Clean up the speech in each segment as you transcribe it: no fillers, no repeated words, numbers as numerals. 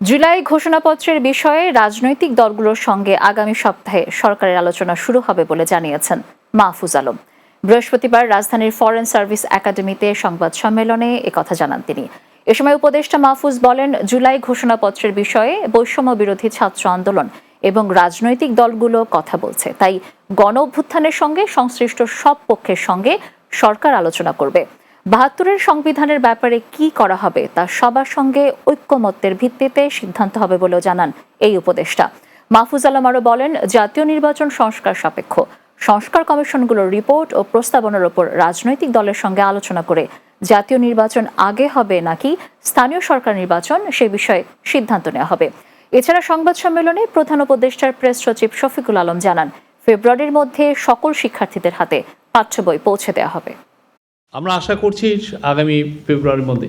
জুলাই ঘোষণাপত্রের বিষয়ে রাজনৈতিক দলগুলোর সঙ্গে আগামী সপ্তাহে সরকারের আলোচনা শুরু হবে বলে জানিয়েছেন মাহফুজ আলম। বৃহস্পতিবার রাজধানীর ফরেন সার্ভিস একাডেমিতে সংবাদ সম্মেলনে একথা জানান তিনি। এ সময় উপদেষ্টা মাহফুজ বলেন, জুলাই ঘোষণাপত্রের বিষয়ে বৈষম্য বিরোধী ছাত্র আন্দোলন এবং রাজনৈতিক দলগুলো কথা বলছে, তাই গণ অভ্যুত্থানের সঙ্গে সংশ্লিষ্ট সব পক্ষের সঙ্গে সরকার আলোচনা করবে। ৭২-এর সংবিধানের ব্যাপারে কি করা হবে তা সবার সঙ্গে ঐক্যমত্যের ভিত্তিতে সিদ্ধান্ত হবে বলেও জানান এই উপদেষ্টা। মাহফুজ আলম আরও বলেন, জাতীয় নির্বাচন সংস্কার সাপেক্ষ। সংস্কার কমিশনগুলোর রিপোর্ট ও প্রস্তাবনার উপর রাজনৈতিক দলের সঙ্গে আলোচনা করে জাতীয় নির্বাচন আগে হবে নাকি স্থানীয় সরকার নির্বাচন সে বিষয়ে সিদ্ধান্ত নেওয়া হবে। এছাড়া সংবাদ সম্মেলনে প্রধান উপদেষ্টার প্রেস সচিব শফিকুল আলম জানান, ফেব্রুয়ারির মধ্যে সকল শিক্ষার্থীদের হাতে পাঠ্য বই পৌঁছে দেওয়া হবে। আমরা আশা করছি আগামী ফেব্রুয়ারির মধ্যে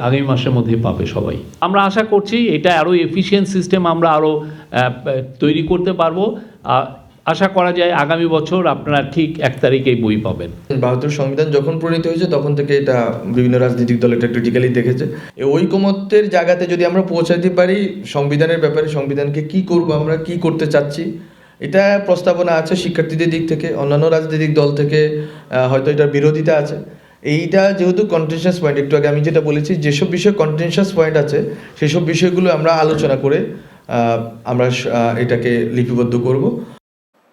আগামী মাসের মধ্যেই পাবে সবাই। আমরা আশা করছি এটা আরও এফিশিয়েন্ট সিস্টেম আমরা আরও তৈরি করতে পারবো। আশা করা যায় আগামী বছর আপনারা ঠিক 1 তারিখেই বই পাবেন। ৭২ সংবিধান যখন প্রণীত হয়েছে তখন থেকে এটা বিভিন্ন রাজনৈতিক দল এটা ক্রিটিক্যালি দেখেছে। এই ঐকমত্যের জায়গাতে যদি আমরা পৌঁছাতে পারি সংবিধানের ব্যাপারে, সংবিধানকে কি করব, আমরা কি করতে চাচ্ছি, এটা প্রস্তাবনা আছে শিক্ষার্থীদের দিক থেকে, অন্যান্য রাজনৈতিক দল থেকে হয়তো এটার বিরোধিতা আছে। এইটা যেহেতু কন্টেনশাস পয়েন্ট, একটু আগে আমি যেটা বলেছি, যেসব বিষয়ে কন্টেনশাস পয়েন্ট আছে সেসব বিষয়গুলো আমরা আলোচনা করে আমরা এটাকে লিপিবদ্ধ করব।